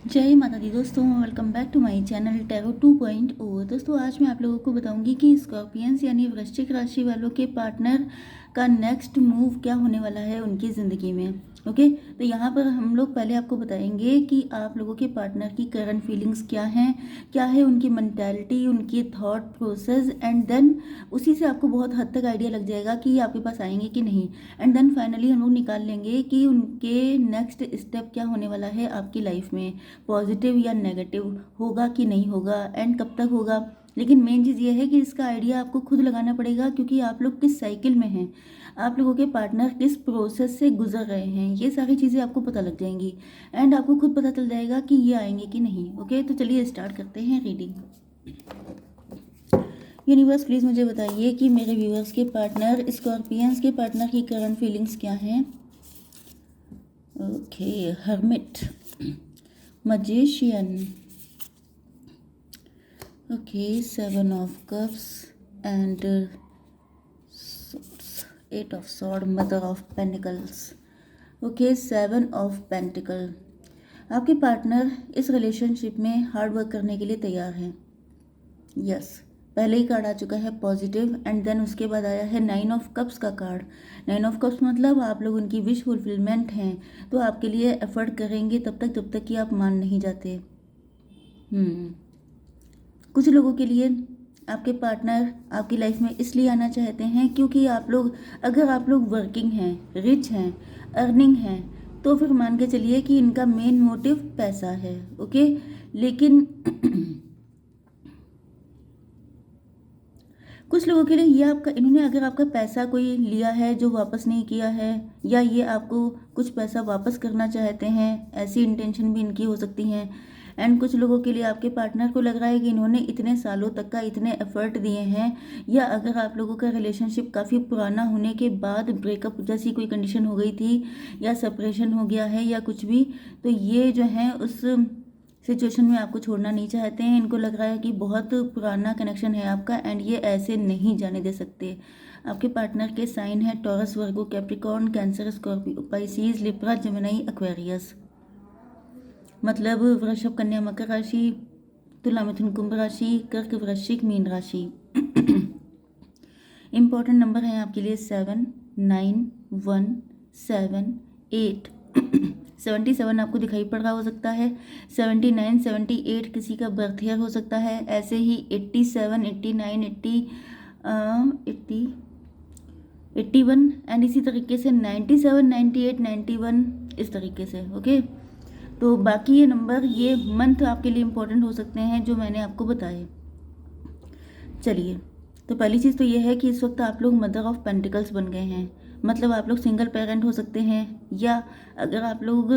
जय माता दी दोस्तों, welcome back to my channel tarot 2.0। दोस्तों आज मैं आप लोगों को बताऊंगी कि स्कॉर्पियंस यानी वृश्चिक राशि वालों के पार्टनर का नेक्स्ट मूव क्या होने वाला है उनकी ज़िंदगी में। ओके, तो यहाँ पर हम लोग पहले आपको बताएंगे कि आप लोगों के पार्टनर की करंट फीलिंग्स क्या है उनकी मेंटालिटी, उनकी थॉट प्रोसेस, एंड देन उसी से आपको बहुत हद तक आइडिया लग जाएगा कि ये आपके पास आएंगे कि नहीं। एंड देन फाइनली हम लोग निकाल लेंगे कि उनके नेक्स्ट स्टेप क्या होने वाला है आपकी लाइफ में, पॉजिटिव या नेगेटिव होगा कि नहीं होगा, एंड कब तक होगा। लेकिन मेन चीज़ ये है कि इसका आइडिया आपको खुद लगाना पड़ेगा, क्योंकि आप लोग किस साइकिल में हैं, आप लोगों के पार्टनर किस प्रोसेस से गुजर रहे हैं, ये सारी चीज़ें आपको पता लग जाएंगी। एंड आपको खुद पता चल जाएगा कि ये आएंगे कि नहीं। ओके, तो चलिए स्टार्ट करते हैं रीडिंग। यूनिवर्स प्लीज़ मुझे बताइए कि मेरे व्यूअर्स के पार्टनर, स्कॉर्पियंस के पार्टनर की करंट फीलिंग्स क्या हैं। Okay, hermit, magician, okay, 7 of cups and swords, 8 of sword, mother of pentacles, okay, 7 of pentacle। आपके पार्टनर इस रिलेशनशिप में हार्ड वर्क करने के लिए तैयार हैं। यस, पहले ही कार्ड आ चुका है पॉजिटिव, एंड देन उसके बाद आया है 9 of cups का कार्ड। 9 of cups मतलब आप लोग उनकी विश फुलफिलमेंट हैं, तो आपके लिए एफर्ट करेंगे तब तक जब तक कि आप मान नहीं जाते। कुछ लोगों के लिए आपके पार्टनर आपकी लाइफ में इसलिए आना चाहते हैं क्योंकि अगर आप लोग वर्किंग हैं, रिच हैं, अर्निंग हैं, तो फिर मान के चलिए कि इनका मेन मोटिव पैसा है। ओके, लेकिन कुछ लोगों के लिए इन्होंने अगर आपका पैसा कोई लिया है जो वापस नहीं किया है, या ये आपको कुछ पैसा वापस करना चाहते हैं, ऐसी इंटेंशन भी इनकी हो सकती हैं। एंड कुछ लोगों के लिए आपके पार्टनर को लग रहा है कि इन्होंने इतने सालों तक का इतने एफर्ट दिए हैं, या अगर आप लोगों का रिलेशनशिप काफ़ी पुराना होने के बाद ब्रेकअप जैसी कोई कंडीशन हो गई थी, या सेपरेशन हो गया है, या कुछ भी, तो ये जो है उस सिचुएशन में आपको छोड़ना नहीं चाहते हैं। इनको लग रहा है कि बहुत पुराना कनेक्शन है आपका, एंड ये ऐसे नहीं जाने दे सकते। आपके पार्टनर के साइन है Taurus, Virgo, Capricorn, Cancer, Scorpio, Pisces, Libra, Gemini, Aquarius. मतलब वृषभ, कन्या, मकर राशि, तुला, मिथुन, कुंभ राशि, कर्क, वृश्चिक, मीन राशि। इंपॉर्टेंट नंबर है आपके लिए 7, 9, 1, 7, 8। 77 आपको दिखाई पड़ रहा हो सकता है, 79, 78 किसी का बर्थ ईयर हो सकता है, ऐसे ही 87, 89, 80, 81, एंड इसी तरीके से 97, 98, 91, इस तरीके से। ओके, तो बाकी ये नंबर, ये मंथ आपके लिए इम्पोर्टेंट हो सकते हैं जो मैंने आपको बताए। चलिए, तो पहली चीज़ तो ये है कि इस वक्त आप लोग मदर ऑफ पेंटिकल्स बन गए हैं। मतलब आप लोग सिंगल पेरेंट हो सकते हैं, या अगर आप लोग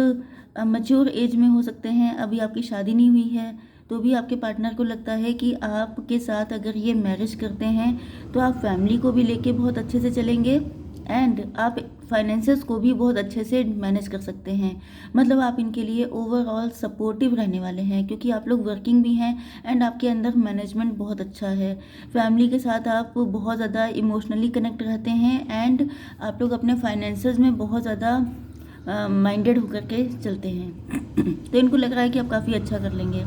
मैच्योर एज में हो सकते हैं, अभी आपकी शादी नहीं हुई है, तो भी आपके पार्टनर को लगता है कि आपके साथ अगर ये मैरिज करते हैं तो आप फैमिली को भी लेके बहुत अच्छे से चलेंगे, एंड आप फाइनेंसेस को भी बहुत अच्छे से मैनेज कर सकते हैं। मतलब आप इनके लिए ओवरऑल सपोर्टिव रहने वाले हैं, क्योंकि आप लोग वर्किंग भी हैं, एंड आपके अंदर मैनेजमेंट बहुत अच्छा है। फैमिली के साथ आप बहुत ज़्यादा इमोशनली कनेक्ट रहते हैं, एंड आप लोग अपने फाइनेंसेस में बहुत ज़्यादा माइंडेड होकर के चलते हैं। तो इनको लग रहा है कि आप काफ़ी अच्छा कर लेंगे।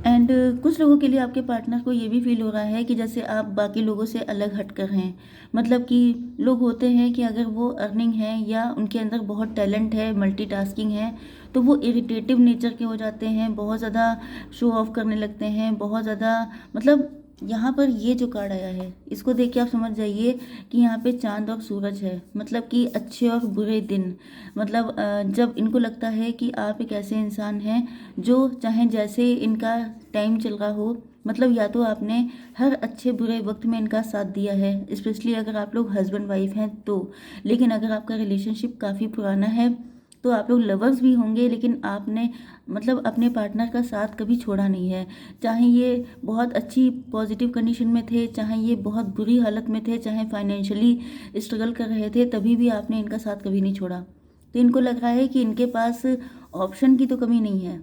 एंड कुछ लोगों के लिए आपके पार्टनर को ये भी फील हो रहा है कि जैसे आप बाकी लोगों से अलग हटकर हैं। मतलब कि लोग होते हैं कि अगर वो अर्निंग है या उनके अंदर बहुत टैलेंट है, मल्टीटास्किंग है, तो वो इरिटेटिव नेचर के हो जाते हैं, बहुत ज़्यादा शो ऑफ करने लगते हैं, बहुत ज़्यादा। मतलब यहाँ पर ये जो कार्ड आया है, इसको देख के आप समझ जाइए कि यहाँ पे चांद और सूरज है। मतलब कि अच्छे और बुरे दिन। मतलब जब इनको लगता है कि आप एक ऐसे इंसान हैं जो चाहे जैसे इनका टाइम चल रहा हो, मतलब या तो आपने हर अच्छे बुरे वक्त में इनका साथ दिया है, स्पेशली अगर आप लोग हस्बैंड वाइफ हैं तो। लेकिन अगर आपका रिलेशनशिप काफ़ी पुराना है तो आप लोग लवर्स भी होंगे, लेकिन आपने मतलब अपने पार्टनर का साथ कभी छोड़ा नहीं है। चाहे ये बहुत अच्छी पॉजिटिव कंडीशन में थे, चाहे ये बहुत बुरी हालत में थे, चाहे फाइनेंशियली स्ट्रगल कर रहे थे, तभी भी आपने इनका साथ कभी नहीं छोड़ा। तो इनको लग रहा है कि इनके पास ऑप्शन की तो कमी नहीं है।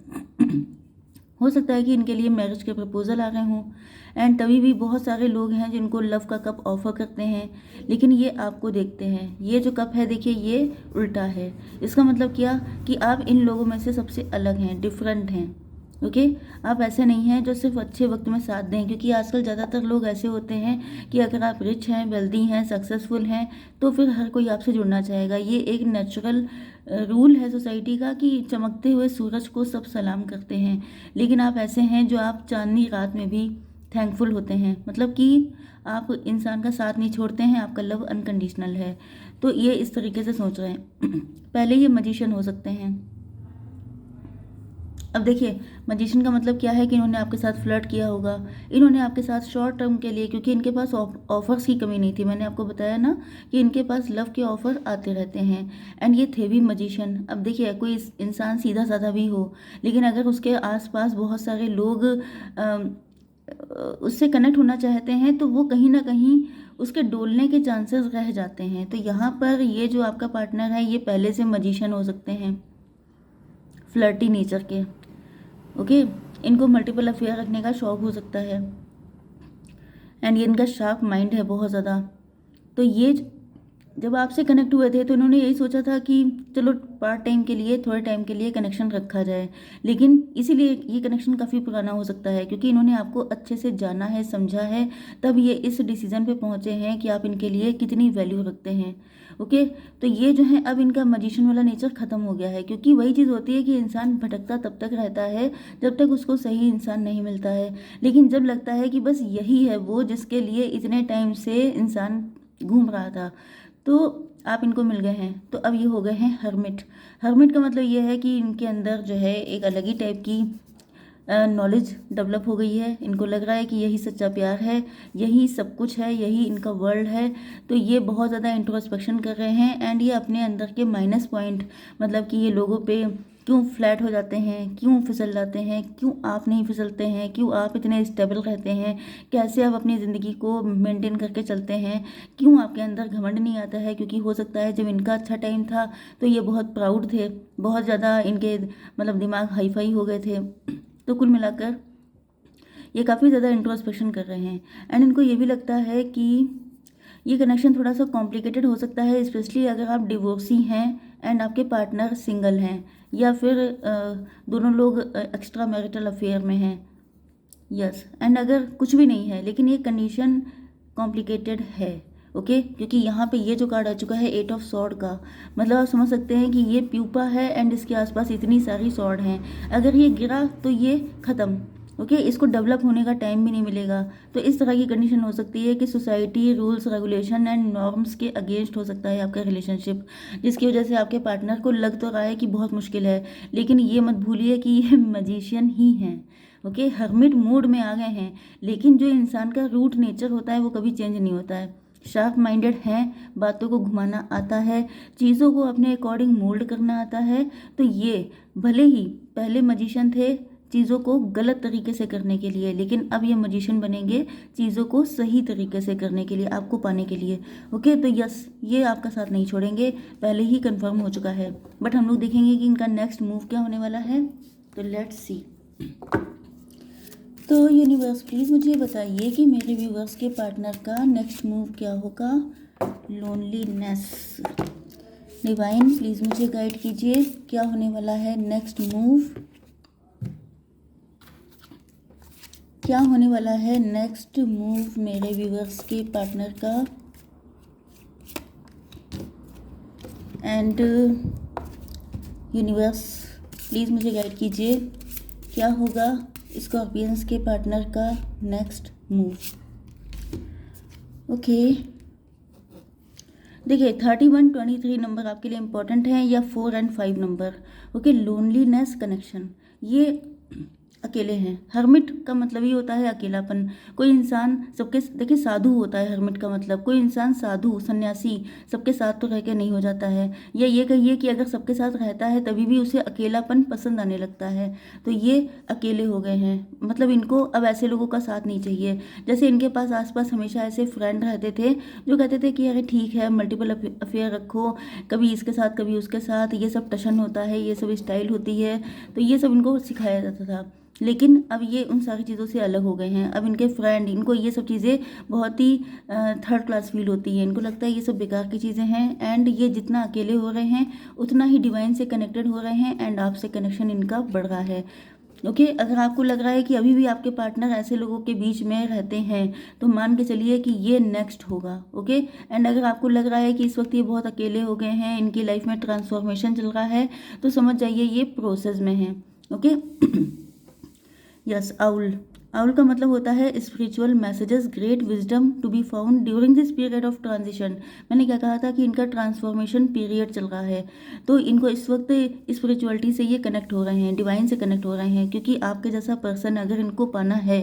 हो सकता है कि इनके लिए मैरिज के प्रपोजल आ रहे हों। एंड तभी भी बहुत सारे लोग हैं जिनको लव का कप ऑफर करते हैं, लेकिन ये आपको देखते हैं। ये जो कप है देखिए, ये उल्टा है। इसका मतलब क्या कि आप इन लोगों में से सबसे अलग हैं, डिफरेंट हैं। ओके, आप ऐसे नहीं हैं जो सिर्फ अच्छे वक्त में साथ दें, क्योंकि आजकल ज़्यादातर लोग ऐसे होते हैं कि अगर आप रिच हैं, वेल्दी हैं, सक्सेसफुल हैं, तो फिर हर कोई आपसे जुड़ना चाहेगा। ये एक नेचुरल रूल है सोसाइटी का कि चमकते हुए सूरज को सब सलाम करते हैं। लेकिन आप ऐसे हैं जो आप चांदनी रात में भी थैंकफुल होते हैं, मतलब कि आप इंसान का साथ नहीं छोड़ते हैं, आपका लव अनकंडीशनल है। तो ये इस तरीके से सोच रहे हैं। पहले ये मजिशियन हो सकते हैं। अब देखिए, मजिशियन का मतलब क्या है कि इन्होंने आपके साथ फ्लर्ट किया होगा, इन्होंने आपके साथ शॉर्ट टर्म के लिए, क्योंकि इनके पास ऑफर्स की कमी नहीं थी। मैंने आपको बताया ना कि इनके पास लव के ऑफर आते रहते हैं। एंड ये थे भी मजिशियन। अब देखिए, कोई इंसान सीधा साधा भी हो, लेकिन अगर उसके आसपास बहुत सारे लोग उससे कनेक्ट होना चाहते हैं, तो वो कहीं ना कहीं उसके डोलने के चांसेस रह जाते हैं। तो यहाँ पर ये जो आपका पार्टनर है, ये पहले से मजिशियन हो सकते हैं, फ्लर्टी नेचर के। ओके, इनको मल्टीपल अफेयर रखने का शौक हो सकता है। एंड ये इनका शार्प माइंड है बहुत ज़्यादा। तो ये जब आपसे कनेक्ट हुए थे तो इन्होंने यही सोचा था कि चलो पार्ट टाइम के लिए, थोड़े टाइम के लिए कनेक्शन रखा जाए। लेकिन इसीलिए ये कनेक्शन काफ़ी पुराना हो सकता है, क्योंकि इन्होंने आपको अच्छे से जाना है, समझा है, तब ये इस डिसीजन पे पहुंचे हैं कि आप इनके लिए कितनी वैल्यू रखते हैं। ओके, तो ये जो है अब इनका मजिशियन वाला नेचर ख़त्म हो गया है, क्योंकि वही चीज़ होती है कि इंसान भटकता तब तक रहता है जब तक उसको सही इंसान नहीं मिलता है। लेकिन जब लगता है कि बस यही है वो जिसके लिए इतने टाइम से इंसान घूम रहा था, तो आप इनको मिल गए हैं, तो अब ये हो गए हैं हर्मिट। हर्मिट का मतलब ये है कि इनके अंदर जो है एक अलग ही टाइप की नॉलेज डेवलप हो गई है। इनको लग रहा है कि यही सच्चा प्यार है, यही सब कुछ है, यही इनका वर्ल्ड है। तो ये बहुत ज़्यादा इंट्रोस्पेक्शन कर रहे हैं। एंड ये अपने अंदर के माइनस पॉइंट, मतलब कि ये लोगों पे क्यों फ्लैट हो जाते हैं, क्यों फिसल जाते हैं, क्यों आप नहीं फिसलते हैं, क्यों आप इतने स्टेबल रहते हैं, कैसे आप अपनी ज़िंदगी को मेंटेन करके चलते हैं, क्यों आपके अंदर घमंड नहीं आता है। क्योंकि हो सकता है जब इनका अच्छा टाइम था तो ये बहुत प्राउड थे, बहुत ज़्यादा इनके मतलब दिमाग हाई फाई हो गए थे। तो कुल मिलाकर ये काफ़ी ज़्यादा इंट्रोस्पेक्शन कर रहे हैं। एंड इनको ये भी लगता है कि ये कनेक्शन थोड़ा सा कॉम्प्लिकेटेड हो सकता है, स्पेशली अगर आप डिवोर्सी हैं एंड आपके पार्टनर सिंगल हैं, या फिर दोनों लोग एक्स्ट्रा मैरिटल अफेयर में हैं। यस, एंड अगर कुछ भी नहीं है लेकिन ये कंडीशन कॉम्प्लिकेटेड है। ओके, क्योंकि यहाँ पे ये जो कार्ड आ चुका है 8 ऑफ सॉर्ड का, मतलब आप समझ सकते हैं कि ये प्यूपा है एंड इसके आसपास इतनी सारी सॉर्ड हैं। अगर ये गिरा तो ये ख़त्म। ओके, इसको डेवलप होने का टाइम भी नहीं मिलेगा। तो इस तरह की कंडीशन हो सकती है कि society rules regulation and norms के अगेंस्ट हो सकता है आपका रिलेशनशिप, जिसकी वजह से आपके पार्टनर को लग तो रहा है कि बहुत मुश्किल है, लेकिन ये मत भूलिए कि ये मजिशियन ही हैं। ओके, हर्मिट मोड में आ गए हैं, लेकिन जो इंसान का रूट नेचर होता है वो कभी चेंज नहीं होता है। शार्प माइंडेड हैं, बातों को घुमाना आता है, चीज़ों को अपने अकॉर्डिंग मोल्ड करना आता है। तो ये भले ही पहले मजिशियन थे चीज़ों को गलत तरीके से करने के लिए, लेकिन अब ये मजिशियन बनेंगे चीज़ों को सही तरीके से करने के लिए, आपको पाने के लिए। ओके, तो यस, ये आपका साथ नहीं छोड़ेंगे, पहले ही कंफर्म हो चुका है। बट हम लोग देखेंगे कि इनका नेक्स्ट मूव क्या होने वाला है। तो लेट्स सी। तो यूनिवर्स प्लीज़ मुझे बताइए कि मेरे व्यूवर्स के पार्टनर का नेक्स्ट मूव क्या होगा। लोनलीनेस। डिवाइन प्लीज़ मुझे गाइड कीजिए, क्या होने वाला है नेक्स्ट मूव, क्या होने वाला है नेक्स्ट मूव मेरे व्यूवर्स के पार्टनर का। एंड यूनिवर्स प्लीज़ मुझे गाइड कीजिए, क्या होगा स्कॉर्पियंस के पार्टनर का नेक्स्ट मूव। ओके, देखिए 31, 23 नंबर आपके लिए इंपॉर्टेंट है, या 4 and 5 number. Okay, loneliness connection, ये अकेले हैं। हर्मिट का मतलब ही होता है अकेलापन। कोई इंसान सबके, देखिए साधु होता है हर्मिट का मतलब, कोई इंसान साधु सन्यासी सबके साथ तो रह के नहीं हो जाता है, या ये कहिए कि अगर सबके साथ रहता है तभी भी उसे अकेलापन पसंद आने लगता है। तो ये अकेले हो गए हैं, मतलब इनको अब ऐसे लोगों का साथ नहीं चाहिए। जैसे इनके पास आसपास हमेशा ऐसे फ्रेंड रहते थे जो कहते थे कि अरे ठीक है मल्टीपल अफेयर रखो, कभी इसके साथ कभी उसके साथ, ये सब टशन होता है, ये सब स्टाइल होती है, तो ये सब इनको सिखाया जाता था। लेकिन अब ये उन सारी चीज़ों से अलग हो गए हैं। अब इनके फ्रेंड, इनको ये सब चीज़ें बहुत ही थर्ड क्लास फील होती है। इनको लगता है ये सब बेकार की चीज़ें हैं, एंड ये जितना अकेले हो रहे हैं उतना ही डिवाइन से कनेक्टेड हो रहे हैं, एंड आपसे कनेक्शन इनका बढ़ रहा है। ओके, अगर आपको लग रहा है कि अभी भी आपके पार्टनर ऐसे लोगों के बीच में रहते हैं तो मान के चलिए कि ये नेक्स्ट होगा। ओके, एंड अगर आपको लग रहा है कि इस वक्त ये बहुत अकेले हो गए हैं, इनकी लाइफ में ट्रांसफॉर्मेशन चल रहा है, तो समझ जाइए ये प्रोसेस में है। Okay yes, owl. आउल का मतलब होता है spiritual messages, great wisdom to be found during this period of transition. मैंने क्या कहा था कि इनका ट्रांसफॉर्मेशन पीरियड चल रहा है, तो इनको इस वक्त स्पिरिचुअलिटी से ये कनेक्ट हो रहे हैं, डिवाइन से कनेक्ट हो रहे हैं, क्योंकि आपके जैसा पर्सन अगर इनको पाना है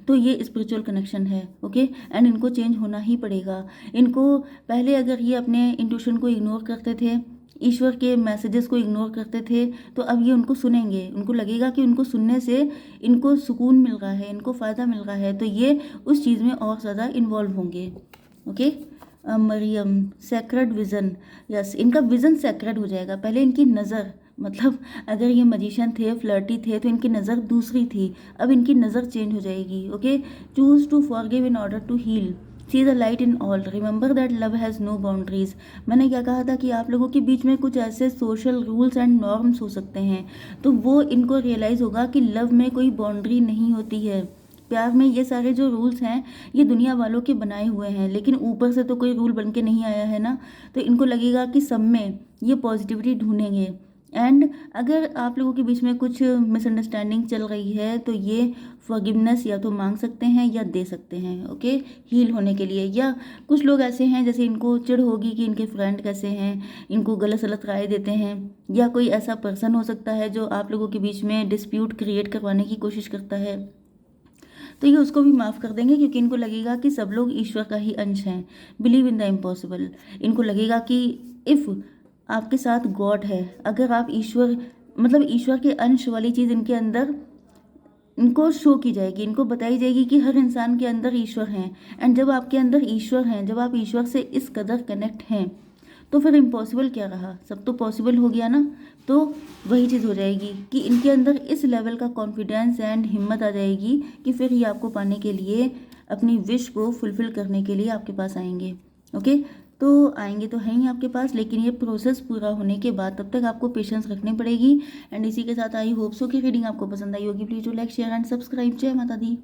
तो ये स्पिरिचुअल कनेक्शन है। ओके, एंड इनको चेंज होना ही पड़ेगा। इनको पहले अगर ये अपने इंट्यूशन को इग्नोर करते थे, ईश्वर के मैसेजेस को इग्नोर करते थे, तो अब ये उनको सुनेंगे। उनको लगेगा कि उनको सुनने से इनको सुकून मिल रहा है, इनको फ़ायदा मिल रहा है, तो ये उस चीज़ में और ज़्यादा इन्वॉल्व होंगे। Okay, Mariam, sacred vision. Yes, इनका विज़न सैक्रेड हो जाएगा। पहले इनकी नज़र, मतलब अगर ये मजिशियन थे, फ्लर्टी थे, तो इनकी नज़र दूसरी थी, अब इनकी नज़र चेंज हो जाएगी। Okay, choose to forgive in order to heal, see the light in all, remember that love has no boundaries. मैंने क्या कहा था कि आप लोगों के बीच में कुछ ऐसे सोशल रूल्स एंड नॉर्म्स हो सकते हैं, तो वो इनको रियलाइज़ होगा कि लव में कोई बाउंड्री नहीं होती है। प्यार में ये सारे जो रूल्स हैं ये दुनिया वालों के बनाए हुए हैं, लेकिन ऊपर से तो कोई रूल बन के नहीं आया है ना, तो इनको लगेगा कि सब में ये पॉजिटिविटी ढूंढेंगे। एंड अगर आप लोगों के बीच में कुछ मिसअंडरस्टैंडिंग चल रही है तो ये फॉरगिवनेस या तो मांग सकते हैं या दे सकते हैं। ओके, हील होने के लिए। या कुछ लोग ऐसे हैं जैसे इनको चिढ़ होगी कि इनके फ्रेंड कैसे हैं, इनको गलत सलत राय देते हैं, या कोई ऐसा पर्सन हो सकता है जो आप लोगों के बीच में डिस्प्यूट क्रिएट करवाने की कोशिश करता है, तो ये उसको भी माफ़ कर देंगे, क्योंकि इनको लगेगा कि सब लोग ईश्वर का ही अंश हैं। Believe in the impossible. इनको लगेगा कि इफ़ आपके साथ गॉड है, अगर आप ईश्वर, मतलब ईश्वर के अंश वाली चीज़ इनके अंदर इनको शो की जाएगी, इनको बताई जाएगी कि हर इंसान के अंदर ईश्वर हैं। एंड जब आपके अंदर ईश्वर हैं, जब आप ईश्वर से इस कदर कनेक्ट हैं, तो फिर इम्पॉसिबल क्या रहा, सब तो पॉसिबल हो गया ना। तो वही चीज़ हो जाएगी कि इनके अंदर इस लेवल का कॉन्फिडेंस एंड हिम्मत आ जाएगी कि फिर ये आपको पाने के लिए, अपनी विश को फुलफ़िल करने के लिए आपके पास आएंगे। ओके, तो आएंगे तो हैं ही आपके पास, लेकिन ये प्रोसेस पूरा होने के बाद, तब तक आपको पेशेंस रखनी पड़ेगी। एंड इसी के साथ आई होप सो कि रीडिंग आपको पसंद आई होगी। Please do like, share and subscribe. जय माता दी।